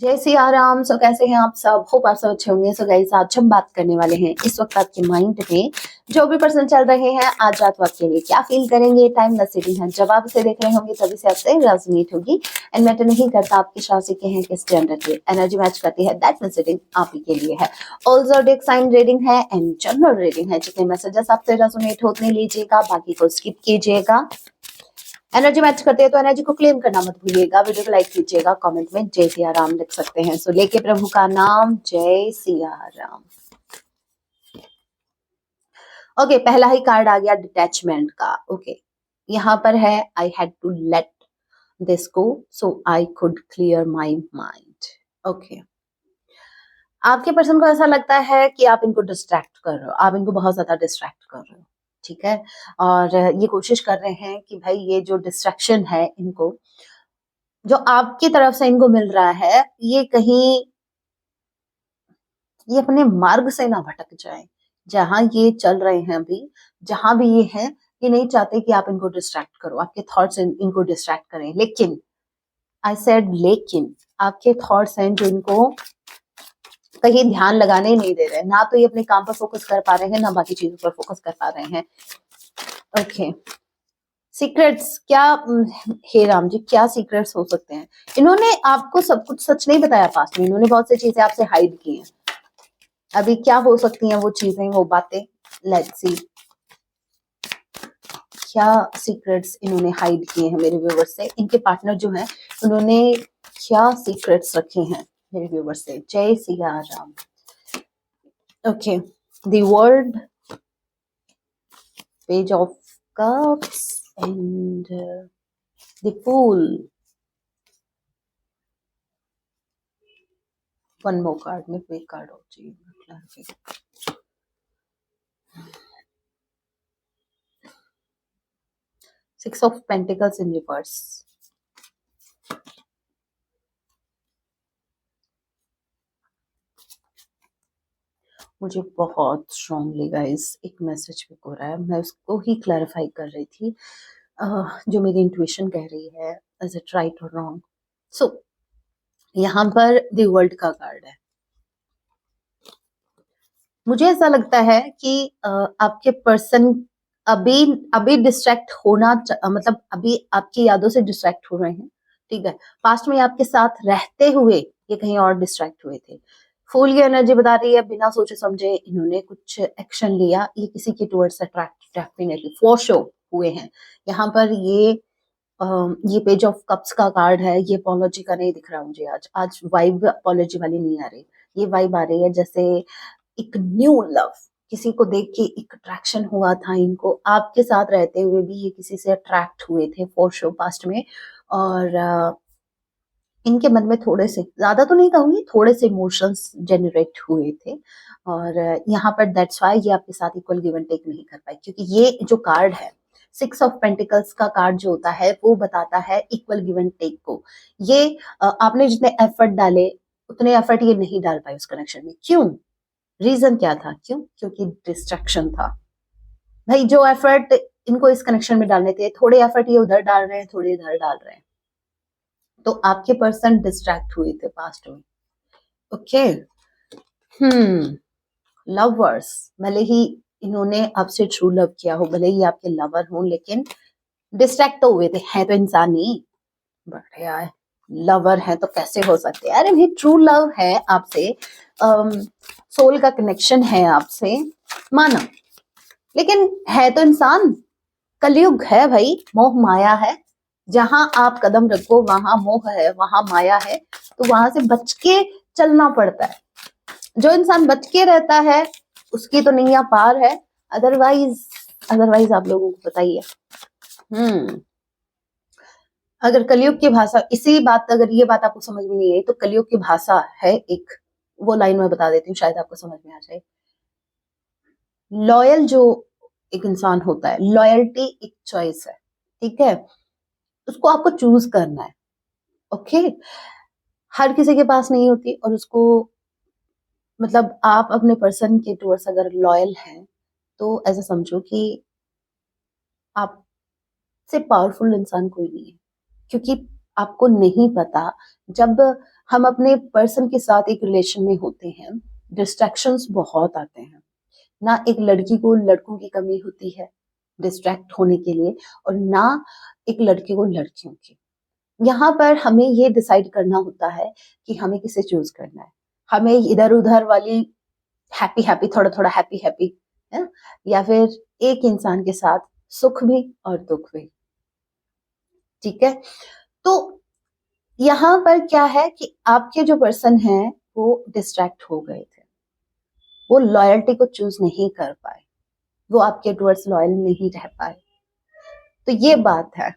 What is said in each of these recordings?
जय सिया राम। सो कैसे हैं आप सब? होप आप सब अच्छे होंगे। सो गाइस, आज हम बात करने वाले हैं इस वक्त आपके माइंड में जो भी पर्सन चल रहे हैं, आज रात वक्त के लिए क्या फील करेंगे। टाइम द सिटी है, जब आप इसे देख रहे होंगे तभी से आपसे रेजोनेट होगी। एंड मैटर नहीं करता आप किस राशि के हैं, किस जेंडर के, एनर्जी मैच करती है, दैट मींस आप ही के लिए है। ऑल ज़ोडिएक साइन रीडिंग है एंड जनरल रीडिंग है। जितने मैसेजेस आपसे रेजोनेट होते लीजिएगा, बाकी को स्किप कीजिएगा। एनर्जी मैच करते हैं तो एनर्जी को क्लेम करना मत भूलिएगा। वीडियो को लाइक कीजिएगा, कमेंट में जय सिया राम लिख सकते हैं। सो लेके प्रभु का नाम, जय सिया राम। ओके, पहला ही कार्ड आ गया डिटैचमेंट का। ओके, यहाँ पर है I had to let this go so I could clear my mind. Okay, आपके पर्सन को ऐसा लगता है कि आप इनको डिस्ट्रैक्ट कर रहे हो, आप इनको बहुत ज्यादा डिस्ट्रैक्ट कर रहे हो, ठीक है। और ये कोशिश कर रहे हैं कि भाई ये जो डिस्ट्रैक्शन है, इनको जो आपकी तरफ से इनको मिल रहा है, ये कहीं ये अपने मार्ग से ना भटक जाए। जहां ये चल रहे हैं अभी, जहां भी ये हैं, ये नहीं चाहते कि आप इनको डिस्ट्रैक्ट करो, आपके थॉट्स इनको डिस्ट्रैक्ट करें। लेकिन आई सेड लेकिन आपके थॉट्स हैं जो इनको कहीं ध्यान लगाने ही नहीं दे रहे। ना तो ये अपने काम पर फोकस कर पा रहे हैं, ना बाकी चीजों पर फोकस कर पा रहे हैं। ओके, सीक्रेट्स क्या? हे राम जी, क्या सीक्रेट्स हो सकते हैं? इन्होंने आपको सब कुछ सच नहीं बताया पास्ट में, इन्होंने बहुत सी चीजें आपसे हाइड की हैं। अभी क्या हो सकती हैं वो चीजें, वो बातें? लेट्स सी, क्या सीक्रेट्स इन्होंने हाइड किए हैं मेरे व्यूवर्स से। इनके पार्टनर जो हैं, उन्होंने क्या सीक्रेट्स रखे हैं मेरे व्यूवर्स से। जय Siya Ram. Okay, the world, page of cups and the fool. One more card में कोई कार्ड हो चाहिए। 6 of Pentacles in reverse. मुझे बहुत स्ट्रांगली गाइस एक मैसेज पिक हो रहा है, मैं उसको ही क्लैरिफाई कर रही थी। जो मेरी इंट्यूशन कह रही है, इज इट राइट और रॉन्ग। सो यहाँ पर द वर्ल्ड का कार्ड है। मुझे ऐसा लगता है कि आपके पर्सन अभी अभी डिस्ट्रैक्ट होना, मतलब अभी आपकी यादों से डिस्ट्रैक्ट हो रहे हैं, ठीक है। पास्ट में आपके साथ रहते हुए ये कहीं और डिस्ट्रैक्ट हुए थे। फूल की एनर्जी बता रही है बिना सोचे समझे इन्होंने कुछ एक्शन लिया, ये किसी के towards attract definitely for sure हुए हैं। यहाँ पर ये पेज ऑफ कप्स का कार्ड है। ये अपोलॉजी का नहीं दिख रहा मुझे। आज वाइब अपोलॉजी वाली नहीं आ रही, ये वाइब आ रही है जैसे एक न्यू लव, किसी को देख के एक अट्रैक्शन हुआ था इनको। आपके साथ रहते हुए भी ये किसी से अट्रैक्ट हुए थे फॉर श्योर पास्ट में। और इनके मन में थोड़े से, ज्यादा तो नहीं कहूंगी, थोड़े से इमोशंस जनरेट हुए थे। और यहाँ पर दैट्स वाई ये आपके साथ इक्वल गिव एंड टेक नहीं कर पाए, क्योंकि ये जो कार्ड है 6 ऑफ पेंटिकल्स का कार्ड जो होता है वो बताता है इक्वल गिव एंड टेक को। ये आपने जितने एफर्ट डाले उतने एफर्ट ये नहीं डाल पाए उस कनेक्शन में। क्यों? रीजन क्या था? क्यों? क्योंकि डिस्ट्रैक्शन था। भाई जो एफर्ट इनको इस कनेक्शन में डालने थे, थोड़े एफर्ट ये उधर डाल रहे हैं, थोड़े इधर डाल रहे हैं, तो आपके पर्सन डिस्ट्रैक्ट हुए थे पास्ट में। ओके, लवर्स, भले ही इन्होंने आपसे ट्रू लव किया हो, भले ही आपके लवर हो, लेकिन डिस्ट्रैक्ट तो हुए थे। है तो इंसान ही, बट यार लवर है तो कैसे हो सकते हैं? अरे भाई ट्रू लव है आपसे, सोल का कनेक्शन है आपसे, माना, लेकिन है तो इंसान। कलयुग है भाई, मोह माया है। जहां आप कदम रखो वहां मोह है, वहां माया है, तो वहां से बच के चलना पड़ता है। जो इंसान बच के रहता है उसकी तो नैया पार है। अदरवाइज अदरवाइज आप लोगों को बताइए। अगर कलयुग की भाषा, इसी बात, अगर ये बात आपको समझ में नहीं आई तो कलयुग की भाषा है एक, वो लाइन में बता देती हूँ, शायद आपको समझ में आ जाए। लॉयल जो एक इंसान होता है, लॉयल्टी एक चॉइस है, ठीक है, उसको आपको चूज करना है। ओके, हर किसी के पास नहीं होती, और उसको, मतलब आप अपने पर्सन के टूवर्ड्स अगर लॉयल हैं तो ऐसा समझो कि आपसे पावरफुल इंसान कोई नहीं है, क्योंकि आपको नहीं पता। जब हम अपने पर्सन के साथ एक रिलेशन में होते हैं, डिस्ट्रैक्शंस बहुत आते हैं ना। एक लड़की को लड़कों की कमी होती है डिस्ट्रैक्ट होने के लिए, और ना एक लड़के को लड़कियों की। यहाँ पर हमें ये डिसाइड करना होता है कि हमें किसे चूज करना है। हमें इधर उधर वाली हैप्पी हैप्पी, थोड़ा थोड़ा हैप्पी हैप्पी है, या फिर एक इंसान के साथ सुख भी और दुख भी। ठीक है, तो यहाँ पर क्या है कि आपके जो पर्सन है वो डिस्ट्रैक्ट हो गए थे, वो लॉयल्टी को चूज नहीं कर पाए, वो आपके टुवर्ड्स लॉयल नहीं रह पाए। तो ये बात है,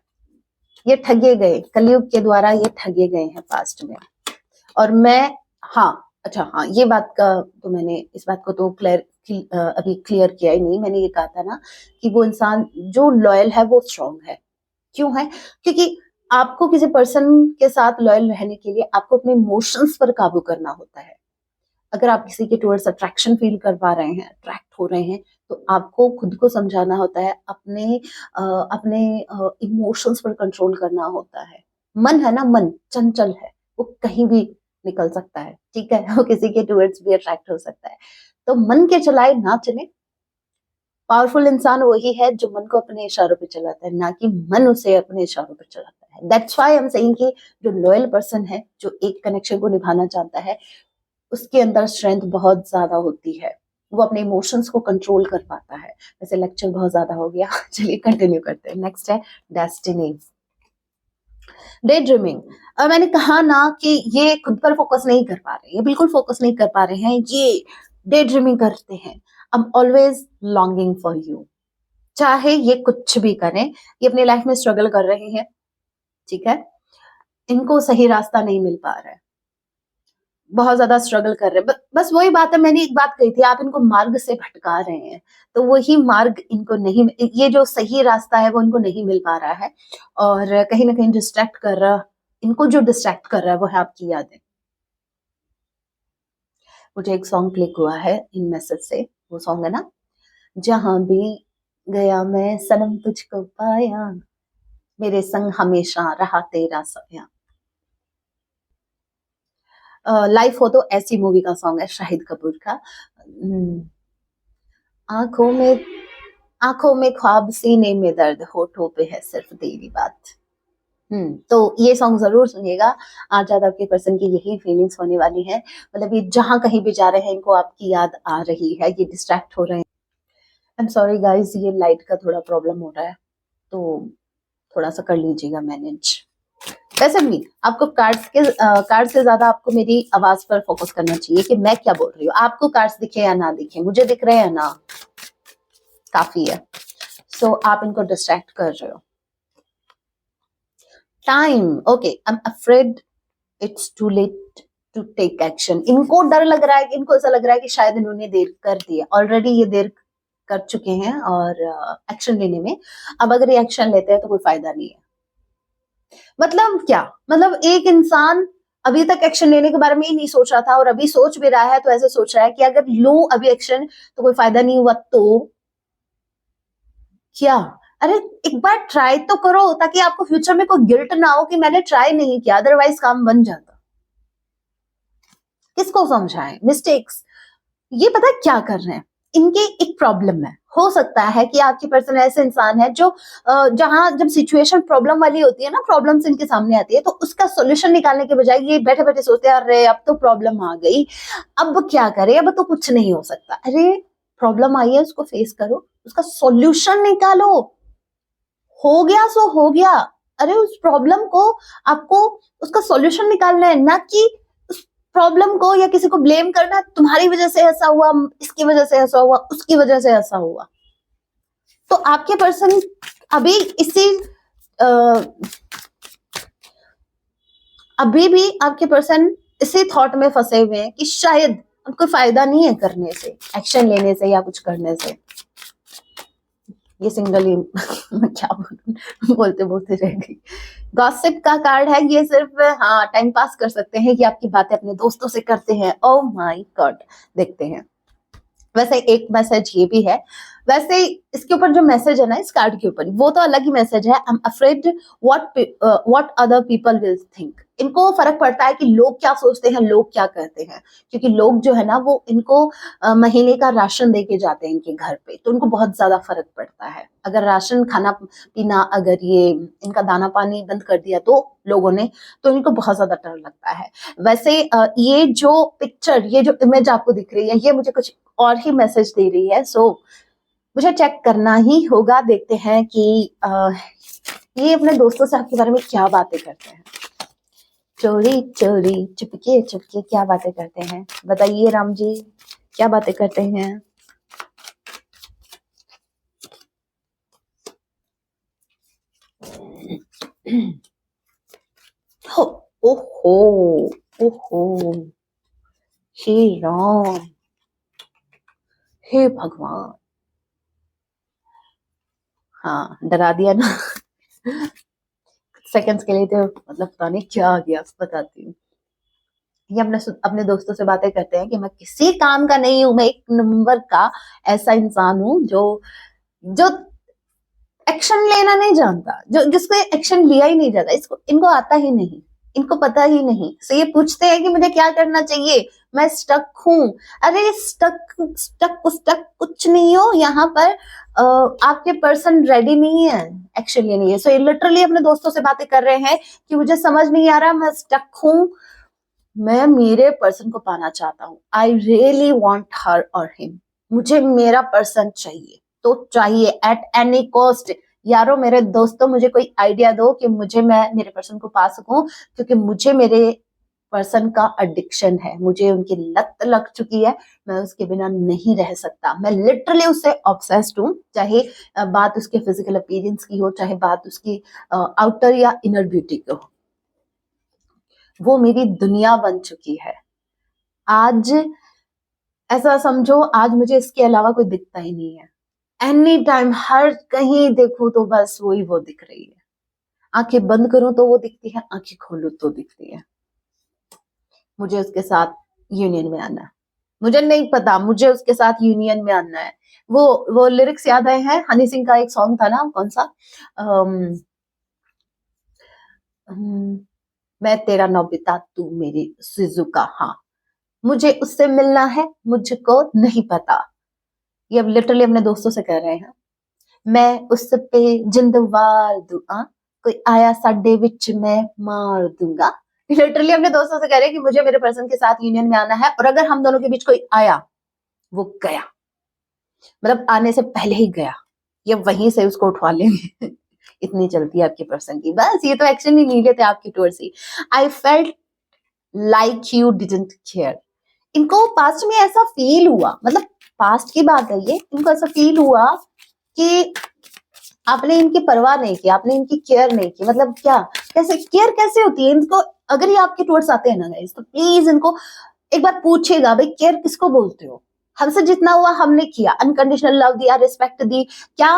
ये ठगे गए, कलयुग के द्वारा ये ठगे गए हैं पास्ट में। और मैं हाँ, ये बात का तो मैंने इस बात को तो अभी क्लियर किया ही नहीं। मैंने ये कहा था ना कि वो इंसान जो लॉयल है वो स्ट्रांग है। क्यों है? क्योंकि आपको किसी पर्सन के साथ लॉयल रहने के लिए आपको अपने इमोशंस पर काबू करना होता है। अगर आप किसी के टुवर्ड्स अट्रैक्शन फील कर पा रहे हैं, अट्रैक्ट हो रहे हैं, तो आपको खुद को समझाना होता है, अपने इमोशंस पर कंट्रोल करना होता है। मन है ना, मन चंचल है, वो कहीं भी निकल सकता है। ठीक है, वो किसी के टुवर्ड्स भी अट्रैक्ट हो सकता है। तो मन के चलाए ना चले। पावरफुल इंसान वही है जो मन को अपने इशारों पे चलाता है, ना कि मन उसे अपने इशारों पे चलाता है। That's why I am saying कि जो लॉयल पर्सन है, जो एक कनेक्शन को निभाना चाहता है, उसके अंदर स्ट्रेंथ बहुत ज्यादा होती है, वो अपने इमोशंस को कंट्रोल कर पाता है। वैसे लेक्चर बहुत ज्यादा हो गया, चलिए कंटिन्यू करते हैं। नेक्स्ट है डेस्टिनी, डे ड्रीमिंग। मैंने कहा ना कि ये खुद पर फोकस नहीं कर पा रहे, ये बिल्कुल फोकस नहीं कर पा रहे हैं, ये डे ड्रीमिंग करते हैं। I am always longing for you. चाहे ये कुछ भी करें, ये अपनी लाइफ में स्ट्रगल कर रहे हैं। ठीक है, इनको सही रास्ता नहीं मिल पा रहा है, बहुत ज्यादा स्ट्रगल कर रहे हैं। बस वही बात है, मैंने एक बात कही थी, आप इनको मार्ग से भटका रहे हैं, तो वही मार्ग इनको नहीं, ये जो सही रास्ता है वो इनको नहीं मिल पा रहा है, और कहीं ना कहीं डिस्ट्रैक्ट कर रहा, इनको जो डिस्ट्रैक्ट कर रहा है वो है आपकी यादें। मुझे एक सॉन्ग क्लिक हुआ है इन मैसेज से, वो सॉन्ग है ना, जहां भी गया मैं सनम तुझको पाया, मेरे संग हमेशा रहा तेरा साया। लाइफ हो तो ऐसी मूवी का सॉन्ग है, शाहिद कपूर का। आंखों में ख्वाब, सीने में दर्द, होठों पे है सिर्फ तेरी बात। तो ये सॉन्ग जरूर सुनिएगा। आज ज्यादा आपके पर्सन की यही फीलिंग्स होने वाली है, मतलब ये जहां कहीं भी जा रहे हैं इनको आपकी याद आ रही है, ये डिस्ट्रैक्ट हो रहे हैं। आई एम सॉरी गाइस, ये लाइट का थोड़ा प्रॉब्लम हो रहा है, तो थोड़ा सा कर लीजिएगा मैनेज। वैसे भी आपको कार्ड से ज्यादा आपको मेरी आवाज पर फोकस करना चाहिए कि मैं क्या बोल रही हूँ। आपको कार्ड्स दिखे या ना दिखे, मुझे दिख रहे हैं ना, काफी है। सो आप इनको डिस्ट्रैक्ट कर रहे हो। Time, okay, I am afraid it's too late to take action. इनको डर लग रहा है, इनको ऐसा लग रहा है कि शायद इन्होंने देर कर दिया, ऑलरेडी ये देर कर चुके हैं और एक्शन लेने में। अब अगर ये एक्शन लेते हैं तो कोई फायदा नहीं है। मतलब क्या, मतलब एक इंसान अभी तक एक्शन लेने के बारे में ही नहीं सोच रहा था, और अभी सोच भी रहा है तो ऐसे सोच रहा है कि अगर लूं अभी एक्शन तो कोई फायदा नहीं हुआ तो क्या। अरे एक बार ट्राई तो करो, ताकि आपको फ्यूचर में कोई गिल्ट ना हो कि मैंने ट्राई नहीं किया, अदरवाइज काम बन जाता। किसको समझाएं मिस्टेक्स। ये पता है क्या कर रहे हैं, इनके एक प्रॉब्लम है। हो सकता है कि आपकी पर्सन ऐसे इंसान है जो जहां जब सिचुएशन प्रॉब्लम वाली होती है ना, प्रॉब्लम्स इनके सामने आती है, तो उसका सॉल्यूशन निकालने के बजाय ये बैठे बैठे सोचते हैं अरे अब तो प्रॉब्लम आ गई, अब क्या करें, अब तो कुछ नहीं हो सकता। अरे प्रॉब्लम आई है, उसको फेस करो, उसका सॉल्यूशन निकालो, हो गया सो हो गया। अरे उस प्रॉब्लम को आपको उसका सॉल्यूशन निकालना है, ना कि उस प्रॉब्लम को या किसी को ब्लेम करना, तुम्हारी वजह से ऐसा हुआ, इसकी वजह से ऐसा हुआ, उसकी वजह से ऐसा हुआ। तो आपके पर्सन अभी अभी भी आपके पर्सन इसी थॉट में फंसे हुए हैं कि शायद अब कोई फायदा नहीं है करने से, एक्शन लेने से या कुछ करने से। ये सिंगल ही मैं क्या बोलूं, बोलते बोलते रह गई। गॉसिप का कार्ड है ये, सिर्फ हाँ टाइम पास कर सकते हैं कि आपकी बातें अपने दोस्तों से करते हैं। ओह माय गॉड, देखते हैं। वैसे एक मैसेज ये भी है वैसे ही इसके ऊपर जो मैसेज है ना इस कार्ड के ऊपर, वो तो अलग ही मैसेज है। आई am afraid what other people will think. इनको फर्क पड़ता है कि लोग क्या सोचते हैं, लोग क्या कहते हैं, क्योंकि लोग जो है ना वो इनको महीने का राशन दे के जाते हैं इनके घर पे, तो उनको बहुत ज्यादा फर्क पड़ता है। अगर राशन खाना पीना, अगर ये इनका दाना पानी बंद कर दिया तो लोगों ने, तो इनको बहुत ज्यादा डर लगता है। वैसे ये जो पिक्चर, ये जो इमेज आपको दिख रही है, ये मुझे कुछ और ही मैसेज दे रही है। सो मुझे चेक करना ही होगा। देखते हैं कि ये अपने दोस्तों से आपके बारे में क्या बातें करते हैं। चोरी चोरी चुपके चुपके क्या बातें करते हैं, बताइए राम जी, क्या बातें करते हैं। हो, ओहो ओहो, हे राम, हे भगवान, हाँ डरा दिया ना। सेकंड्स के लिए तो मतलब पता नहीं क्या आ गया, बताती हूँ। ये अपने दोस्तों से बातें करते हैं कि मैं किसी काम का नहीं हूं, मैं एक नंबर का ऐसा इंसान हूं जो जो एक्शन लेना नहीं जानता, जो जिसको एक्शन लिया ही नहीं जाता, इसको इनको आता ही नहीं, इनको पता ही नहीं। तो ये पूछते हैं कि मुझे क्या करना चाहिए, मैं स्टक हूं। अरे स्टक स्टक स्टक कुछ नहीं हो यहाँ पर। आपके पर्सन रेडी नहीं है एक्शन लेने के। सो ये लिटरली अपने दोस्तों से बातें कर रहे हैं कि मुझे समझ नहीं आ रहा, मैं स्टक हूं, मैं मेरे पर्सन को पाना चाहता हूँ। आई रियली वॉन्ट हर और हिम, मुझे मेरा पर्सन चाहिए तो चाहिए एट एनी कॉस्ट। यारो मेरे दोस्तों, मुझे कोई आइडिया दो कि मुझे मैं मेरे पर्सन को पा सकूं, क्योंकि मुझे मेरे पर्सन का एडिक्शन है, मुझे उनकी लत लग चुकी है, मैं उसके बिना नहीं रह सकता। मैं लिटरली उससे ऑब्सेस्ड हूँ, चाहे बात उसके फिजिकल अपीयरेंस की हो, चाहे बात उसकी आउटर या इनर ब्यूटी की हो, वो मेरी दुनिया बन चुकी है। आज ऐसा समझो, आज मुझे इसके अलावा कोई दिखता ही नहीं है। एनी टाइम हर कहीं देखूं तो बस वही वो दिख रही है। आंखें बंद करूं तो वो दिखती है, आंखें खोलूं तो दिखती है। मुझे उसके साथ यूनियन में आना है, मुझे नहीं पता, मुझे उसके साथ यूनियन में आना है। वो लिरिक्स याद आए हैं, हनी सिंह का एक सॉन्ग था ना, कौन सा, मैं तेरा नोबिता तू मेरी सुजुका। हाँ, मुझे उससे मिलना है, मुझको नहीं पता। ये अब लिटरली अपने दोस्तों से कह रहे हैं। मैं उस पे जिंद वार दूंगा, कोई आया साडे विच मैं मार दूंगा। लिटरली अपने दोस्तों से कह रहे हैं कि मुझे मेरे पर्सन के साथ यूनियन में आना है, और अगर हम दोनों के बीच कोई आया, वो गया, मतलब आने से पहले ही गया, ये वहीं से उसको उठवा लेंगे। इतनी चलती है आपके पर्सन की। बस ये तो एक्शन ही नहीं लेते आपकी टूर से। I felt like you didn't care. इनको पास्ट में ऐसा फील हुआ, मतलब पास्ट की बात है ये, इनको ऐसा फील हुआ कि आपने इनकी परवाह नहीं की, आपने इनकी केयर नहीं की। मतलब क्या, कैसे केयर कैसे होती है इनको। अगर ये आपके टूवर्ड्स आते हैं ना गाइस, तो प्लीज इनको एक बार पूछेगा, भाई केयर किसको बोलते हो। हमसे जितना हुआ हमने किया, अनकंडीशनल लव दिया, रिस्पेक्ट दी, क्या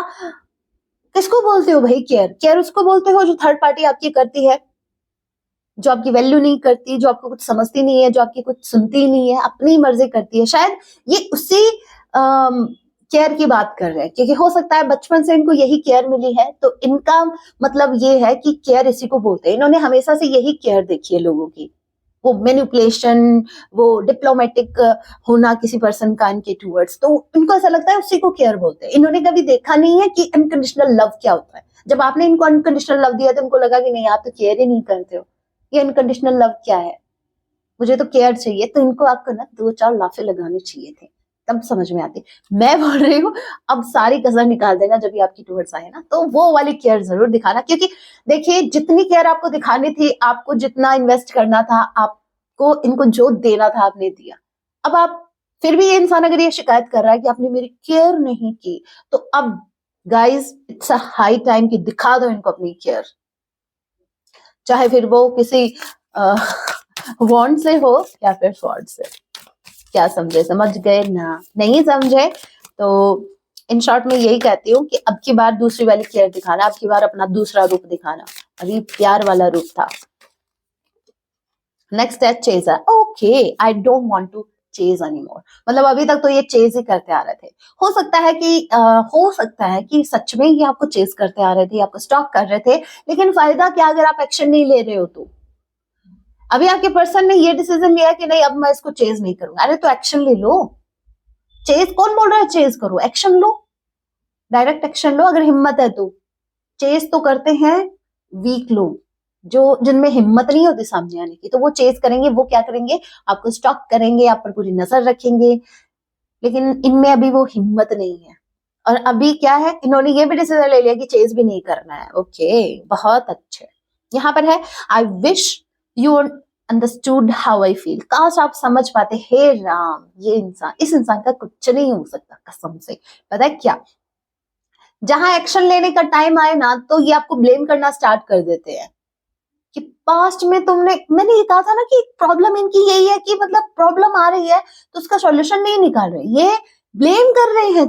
किसको बोलते हो भाई केयर। केयर उसको बोलते हो जो थर्ड पार्टी आपकी करती है, जो आपकी वैल्यू नहीं करती, जो आपको कुछ समझती नहीं है, जो आपकी कुछ सुनती नहीं है, अपनी मर्जी करती है। शायद ये उसी केयर की बात कर रहे हैं, क्योंकि हो सकता है बचपन से इनको यही केयर मिली है, तो इनका मतलब ये है कि केयर इसी को बोलते हैं। इन्होंने हमेशा से यही केयर देखी है लोगों की, वो मैनिपुलेशन, वो डिप्लोमेटिक होना किसी पर्सन का इनके टूवर्ड्स, तो इनको ऐसा लगता है उसी को केयर बोलते हैं। इन्होंने कभी देखा नहीं है कि अनकंडीशनल लव क्या होता है। जब आपने इनको अनकंडीशनल लव दिया तो इनको लगा कि नहीं, आप तो केयर ही नहीं करते हो, ये अनकंडीशनल लव क्या है, मुझे तो केयर चाहिए। तो इनको आपको ना 2-4 लाफे लगाने चाहिए थे, तब समझ में आती। मैं बोल रही हूँ अब सारी कसर निकाल देना, जब भी आपकी टूवर्ड्स आए ना, तो वो वाली केयर जरूर दिखाना। क्योंकि देखिए, जितनी केयर आपको दिखानी थी, आपको जितना इन्वेस्ट करना था, आपको इनको जो देना था आपने दिया। अब आप फिर भी, ये इंसान अगर ये शिकायत कर रहा है कि आपने मेरी केयर नहीं की, तो अब guys it's a high time कि दिखा दो इनको अपनी केयर। चाहे फिर वो किसी वॉन्ट से हो या फिर फ्रॉड से। क्या समझे, समझ गए ना, नहीं समझे तो इन शॉर्ट में यही कहती हूँ कि अब की बार दूसरी वाली केयर दिखाना, अब की बार अपना दूसरा रूप दिखाना। अभी प्यार वाला रूप था। नेक्स्ट है chaser. Okay, I don't want to chase anymore. मतलब अभी तक तो ये चेज ही करते आ रहे थे। हो सकता है कि सच में ये आपको चेज करते आ रहे थे, आपको स्टॉक कर रहे थे, लेकिन फायदा क्या अगर आप एक्शन नहीं ले रहे हो तो। अभी आपके पर्सन ने ये डिसीजन लिया कि नहीं अब मैं इसको चेज नहीं करूंगा, अरे तो एक्शन ले लो। चेज कौन बोल रहा है चेज करो, एक्शन लो, डायरेक्ट एक्शन लो अगर हिम्मत है तो। चेज तो करते हैं वीक लोग, जो जिनमें हिम्मत नहीं होती सामने आने की, तो वो चेज करेंगे, वो क्या करेंगे, आपको स्टॉक करेंगे, आप पर पूरी नजर रखेंगे, लेकिन इनमें अभी वो हिम्मत नहीं है। और अभी क्या है, इन्होंने ये भी डिसीजन ले लिया कि चेज भी नहीं करना है। ओके, बहुत अच्छे। यहाँ पर है I wish you understood how I feel. काश आप समझ पाते, हे राम, ये इंसान, इस इंसान का कुछ नहीं हो सकता कसम से। पता है क्या, जहां एक्शन लेने का टाइम आए ना, तो ये आपको ब्लेम करना स्टार्ट कर देते हैं कि पास्ट में मैंने ये कहा था ना कि प्रॉब्लम इनकी यही है कि मतलब प्रॉब्लम आ रही है तो उसका सॉल्यूशन नहीं निकाल रहे, ये ब्लेम कर रहे हैं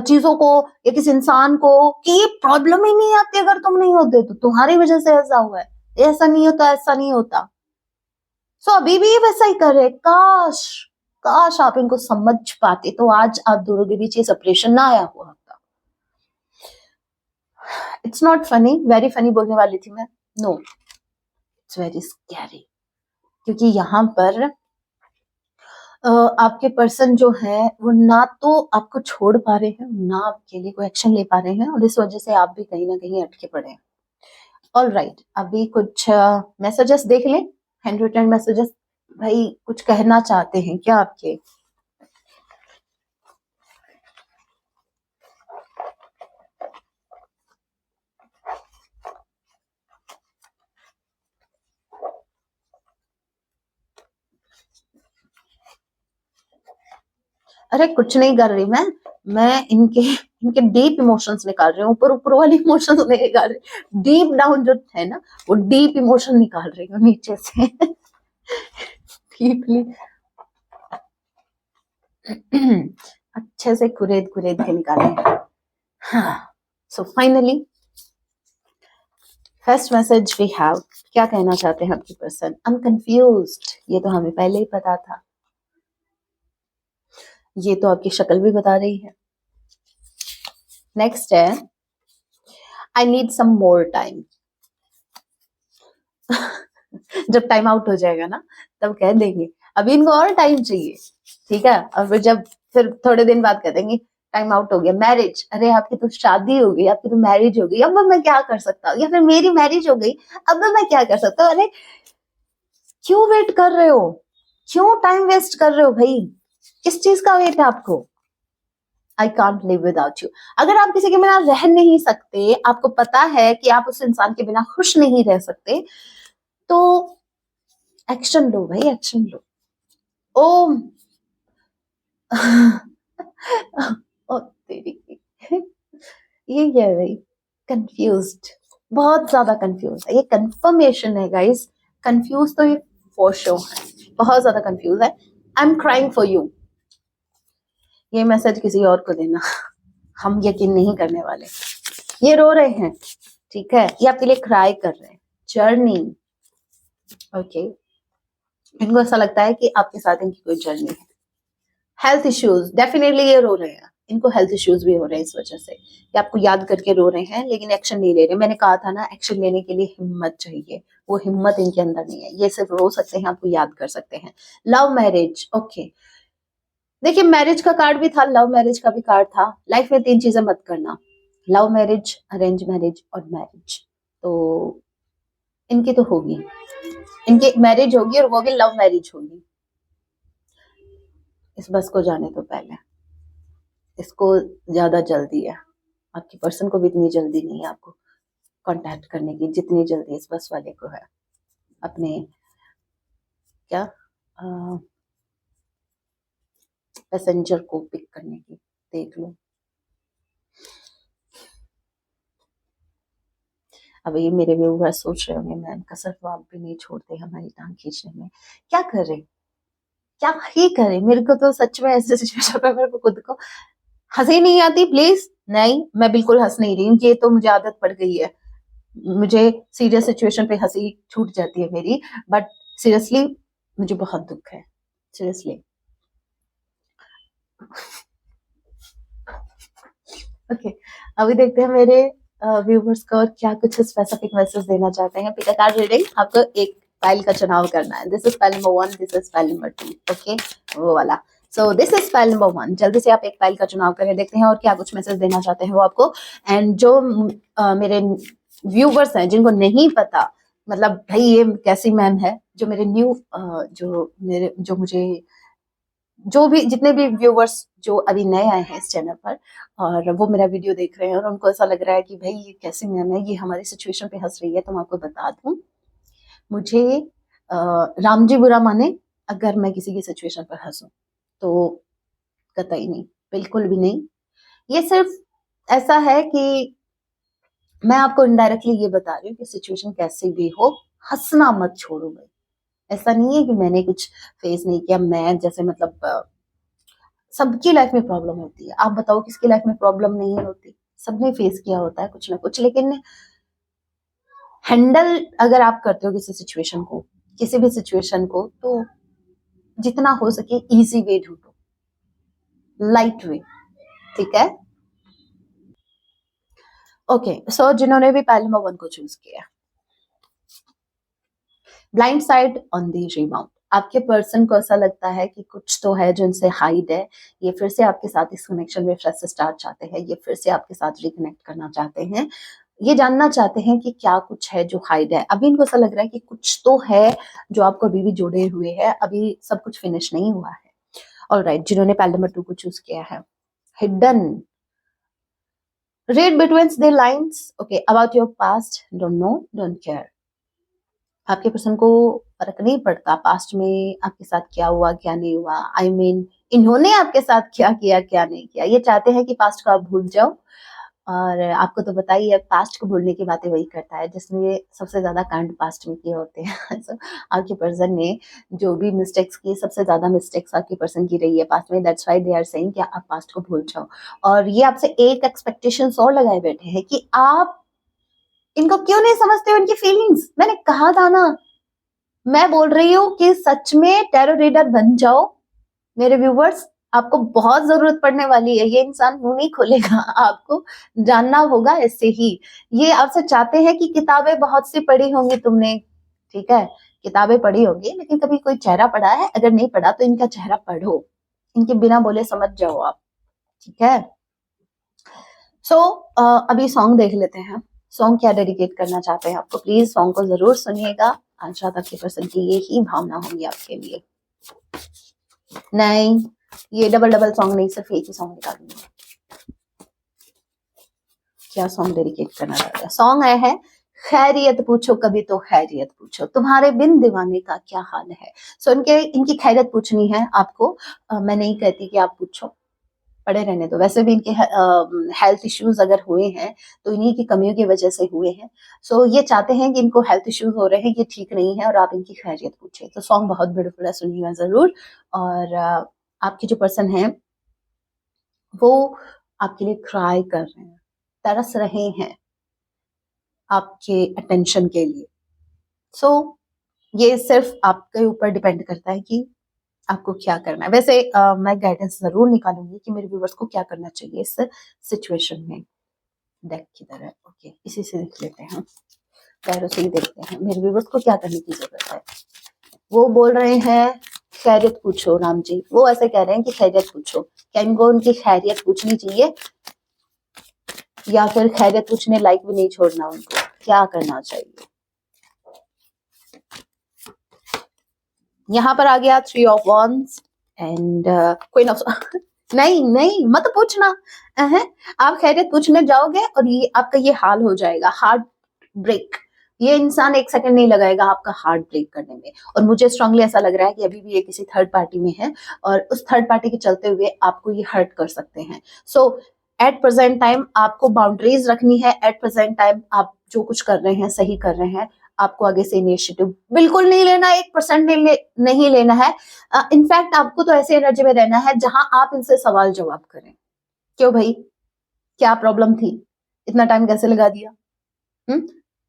चीजों को या किसी इंसान को कि ये प्रॉब्लम ही नहीं आती अगर तुम नहीं होते तो, तुम्हारी वजह से ऐसा हुआ है, ऐसा नहीं होता, ऐसा नहीं होता। सो अभी भी ये वैसा ही कर रहे। काश काश आप इनको समझ पाते तो आज आप दोनों के बीच ये सेपरेशन ना आया हुआ होता। It's not funny, very funny बोलने वाली थी मैं, नो, इट्स वेरी स्कैरी। क्योंकि यहाँ पर आपके पर्सन जो है वो ना तो आपको छोड़ पा रहे हैं, ना आपके लिए कोई एक्शन ले पा रहे हैं, और इस वजह से आप भी कहीं ना कहीं अटके पड़े हैं। ऑल राइट, अभी कुछ मैसेजेस देख लें, हैंड रिटन मैसेजेस। भाई कुछ कहना चाहते हैं क्या आपके? अरे कुछ नहीं कर रही मैं इनके डीप इमोशंस निकाल रही हूँ, ऊपर ऊपर वाले इमोशंस नहीं निकाल रही, डीप डाउन जो है ना वो डीप इमोशन निकाल रही हूँ नीचे से डीपली अच्छे से कुरेद कुरेद के निकाले। हाँ, so finally first message we have, क्या कहना चाहते हैं आपकी पर्सन? आई एम कंफ्यूज्ड, ये तो हमें पहले ही पता था, ये तो आपकी शक्ल भी बता रही है। नेक्स्ट है I need some more time. जब टाइम आउट हो जाएगा ना तब कह देंगे अभी इनको और टाइम चाहिए, ठीक है, और फिर थोड़े दिन बाद कह देंगे टाइम आउट हो गया। मैरिज, अरे आपकी तो शादी हो गई, आपकी तो मैरिज हो गई, अब मैं क्या कर सकता हूँ, या फिर मेरी मैरिज हो गई अब मैं क्या कर सकता हूँ। अरे क्यों वेट कर रहे हो, क्यों टाइम वेस्ट कर रहे हो भाई, किस चीज का वेट है आपको? I can't live without you. अगर आप किसी के बिना रह नहीं सकते, आपको पता है कि आप उस इंसान के बिना खुश नहीं रह सकते, तो एक्शन लो भाई, एक्शन लो। ओ ओ तेरी ये क्या है भाई, कंफ्यूज्ड, बहुत ज्यादा कंफ्यूज है, ये कंफर्मेशन है गाइस, कंफ्यूज तो ये फॉर श्योर है, बहुत ज्यादा कंफ्यूज है। I am crying for you, ये मैसेज किसी और को देना, हम यकीन नहीं करने वाले। ये रो रहे हैं, ठीक है, ये आपके लिए क्राई कर रहे हैं, जर्नी। ओके, इनको ऐसा लगता है कि आपके साथ इनकी कोई जर्नी है। हेल्थ इश्यूज, डेफिनेटली ये रो रहे हैं, इनको हेल्थ इश्यूज भी हो रहे हैं इस वजह से, ये आपको याद करके रो रहे हैं लेकिन एक्शन नहीं ले रहे। मैंने कहा था ना, एक्शन लेने के लिए हिम्मत चाहिए, वो हिम्मत इनके अंदर नहीं है, ये सिर्फ रो सकते हैं, आपको याद कर सकते हैं। लव मैरिज, ओके, देखिए मैरिज का कार्ड भी था, लव मैरिज का भी कार्ड था। लाइफ में 3 चीजें मत करना, लव मैरिज, अरेंज मैरिज और मैरिज। तो इनकी तो होगी, इनकी मैरिज होगी और वो भी लव मैरिज होगी। इस बस को जाने तो पहले, इसको ज्यादा जल्दी है, आपकी पर्सन को भी इतनी जल्दी नहीं है आपको कांटेक्ट करने की जितनी जल्दी इस बस वाले को है अपने क्या पैसेंजर को पिक करने की। देख लो, अब ये मेरे व्यूअर्स सोच रहे होंगे मैम कसर तो आप भी नहीं छोड़ते हमारी टांग खींचने में, क्या कर रहे, क्या ही करे। मेरे को तो सच में ऐसे सिचुएशन पे मेरे को खुद को हंसी नहीं आती, प्लीज नहीं, मैं बिल्कुल हंस नहीं रही हूँ, ये तो मुझे आदत पड़ गई है, मुझे सीरियस सिचुएशन पे हंसी छूट जाती है मेरी, बट सीरियसली मुझे बहुत दुख है, सीरियसली। ओके, अभी देखते हैं मेरे व्यूवर्स को और क्या कुछ स्पेसिफिक मैसेज देना चाहते हैं। पिक अ कार्ड रीडिंग, आपको एक फाइल का चुनाव करना है। This is file number 1, this is file number 2, okay, वो वाला। So this is file number 1। जल्दी से आप एक फाइल का चुनाव करें, देखते हैं और क्या कुछ मैसेज देना चाहते हैं वो आपको। एंड जो मेरे व्यूवर्स हैं जिनको नहीं पता मतलब भाई ये कैसी मैम है, जो मेरे न्यू जो मुझे जो भी जितने भी व्यूवर्स जो अभी नए आए हैं इस चैनल पर और वो मेरा वीडियो देख रहे हैं और उनको ऐसा लग रहा है कि भाई ये कैसी मैम है, ये हमारी सिचुएशन पे हंस रही है, तो मैं आपको बता दूं, मुझे राम जी बुरा माने अगर मैं किसी की सिचुएशन पर हंसूं, तो कतई नहीं, बिल्कुल भी नहीं। ये सिर्फ ऐसा है कि मैं आपको इनडायरेक्टली ये बता रही हूँ कि सिचुएशन कैसी भी हो, हंसना मत छोड़ो भाई। ऐसा नहीं है कि मैंने कुछ फेस नहीं किया, मैं जैसे मतलब सबकी लाइफ में प्रॉब्लम होती है। आप बताओ किसकी लाइफ में प्रॉब्लम नहीं होती? सबने फेस किया होता है कुछ ना कुछ, लेकिन हैंडल अगर आप करते हो किसी सिचुएशन को, किसी भी सिचुएशन को, तो जितना हो सके इजी वे ढूंढो, लाइट वे, ठीक है? ओके, सो जिन्होंने भी पहले नंबर 1 को चूज किया, blind side on the rebound, आपके पर्सन को ऐसा लगता है कि कुछ तो है जो इनसे हाइड है। ये फिर से आपके साथ इस कनेक्शन में फ्रेश स्टार्ट चाहते हैं, ये फिर से आपके साथ रिकनेक्ट करना चाहते हैं, ये जानना चाहते हैं कि क्या कुछ है जो हाइड है। अभी इनको ऐसा लग रहा है कि कुछ तो है जो आपको अभी भी जुड़े हुए है, अभी सब कुछ फिनिश नहीं हुआ है। ऑलराइट, जिन्होंने पहले नंबर 2 को चूज किया है, hidden, read between the lines, okay, about your past, don't know, don't care। आपके पर्सन को फर्क नहीं पड़ता पास्ट में आपके साथ क्या हुआ क्या नहीं हुआ, आई मीन इन्होंने आपके साथ क्या किया क्या नहीं किया। ये चाहते हैं कि पास्ट को आप भूल जाओ, और आपको तो पता ही है पास्ट को भूलने की बातें वही करता है जिसने सबसे ज्यादा कांड पास्ट में किए होते हैं। so, आपके पर्सन ने जो भी मिस्टेक्स की, सबसे ज्यादा मिस्टेक्स आपके पर्सन की रही है पास्ट में, that's why they are saying कि आप पास्ट को भूल जाओ। और ये आपसे एक एक्सपेक्टेशंस और लगाए बैठे हैं कि आप इनको क्यों नहीं समझते हो, इनकी फीलिंग्स। मैंने कहा था ना, मैं बोल रही हूँ कि सच में टैरो रीडर बन जाओ मेरे व्यूवर्स, आपको बहुत जरूरत पड़ने वाली है। ये इंसान मुंह नहीं खोलेगा, आपको जानना होगा ऐसे ही। ये आपसे चाहते हैं कि किताबें बहुत सी पढ़ी होंगी तुमने, ठीक है, किताबें पढ़ी होंगी, लेकिन कभी कोई चेहरा पढ़ा है? अगर नहीं पढ़ा तो इनका चेहरा पढ़ो, इनके बिना बोले समझ जाओ आप, ठीक है? सो अभी सॉन्ग देख लेते हैं। सॉन्ग क्या डेडिकेट करना चाहते हैं आपको, प्लीज सॉन्ग को जरूर सुनिएगा। आज रात आपके पर्सन की यही भावना होगी आपके लिए। नहीं, ये डबल डबल सॉन्ग नहीं, सिर्फ एक ही सॉन्ग निकालूंगी। क्या सॉन्ग डेडिकेट करना चाहते हैं? सॉन्ग आया है, खैरियत पूछो कभी तो खैरियत पूछो, तुम्हारे बिन दीवाने का क्या हाल है। सो इनकी खैरियत पूछनी है आपको। मैं नहीं कहती कि आप पूछो, पड़े रहने दो। वैसे भी इनके हेल्थ इश्यूज अगर हुए हैं तो इन्हीं की कमियों की वजह से हुए हैं। सो ये चाहते हैं कि इनको हेल्थ इश्यूज हो रहे हैं, ये ठीक नहीं है और आप इनकी खैरियत पूछे। तो सॉन्ग बहुत ब्यूटीफुल है, सुनिएगा जरूर। और आपके जो पर्सन है वो आपके लिए क्राई कर रहे हैं, तरस रहे हैं आपके अटेंशन के लिए। सो ये सिर्फ आपके ऊपर डिपेंड करता है कि आपको क्या करना है। वैसे मैं गाइडेंस जरूर निकालूंगी कि मेरे व्यूवर्स को क्या करना चाहिए इस सिचुएशन में। डेक की तरह, ओके, इसी से देख लेते हैं, पैरों से ही देखते हैं मेरे व्यूवर्स को क्या करने की जरूरत है। वो बोल रहे हैं खैरियत पूछो राम जी, वो ऐसे कह रहे हैं कि खैरियत पूछो। क्या इनको उनकी खैरियत पूछनी चाहिए या फिर खैरियत पूछने लायक भी नहीं छोड़ना उनको? क्या करना चाहिए? यहाँ पर आ गया 3 of wands and queen of नहीं नहीं, मत पूछना। आप खैरियत पूछने जाओगे और ये आपका ये हाल हो जाएगा, हार्ट ब्रेक। ये इंसान एक सेकंड नहीं लगाएगा आपका हार्ट ब्रेक करने में। और मुझे स्ट्रांगली ऐसा लग रहा है कि अभी भी ये किसी थर्ड पार्टी में है और उस थर्ड पार्टी के चलते हुए आपको ये हर्ट कर सकते हैं। सो एट प्रेजेंट टाइम आपको बाउंड्रीज रखनी है। एट प्रेजेंट टाइम आप जो कुछ कर रहे हैं सही कर रहे हैं। आपको आगे से इनिशिएटिव बिल्कुल नहीं लेना, 1% नहीं लेना है। इनफैक्ट आपको तो ऐसे एनर्जी में रहना है जहां आप इनसे सवाल जवाब करें। क्यों भाई, क्या प्रॉब्लम थी, इतना टाइम कैसे लगा दिया,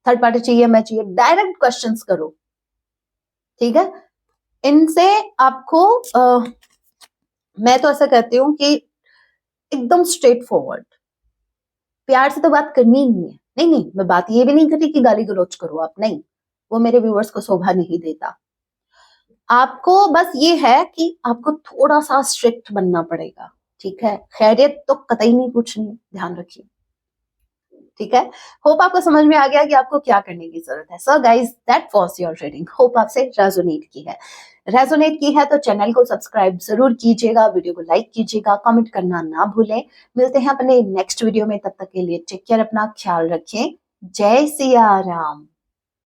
थर्ड पार्टी चाहिए मैं चाहिए, डायरेक्ट क्वेश्चंस करो, ठीक है? इनसे आपको मैं तो ऐसा कहती हूँ कि एकदम स्ट्रेट फॉरवर्ड, प्यार से तो बात करनी ही नहीं है। नहीं नहीं, मैं बात ये भी नहीं कर रही कि गाली गलौज करो आप, नहीं, वो मेरे व्यूअर्स को शोभा नहीं देता। आपको बस ये है कि आपको थोड़ा सा स्ट्रिक्ट बनना पड़ेगा, ठीक है। खैरियत तो कतई नहीं पूछनी, ध्यान रखिए, ठीक है। होप आपको समझ में आ गया कि आपको क्या करने की जरूरत है। So guys, that was your reading, hope आपसे रेजोनेट की है तो चैनल को सब्सक्राइब जरूर कीजिएगा, वीडियो को लाइक कीजिएगा, कमेंट करना ना भूलें। मिलते हैं अपने नेक्स्ट वीडियो में, तब तक के लिए टेक केयर, अपना ख्याल रखें। जय सिया राम।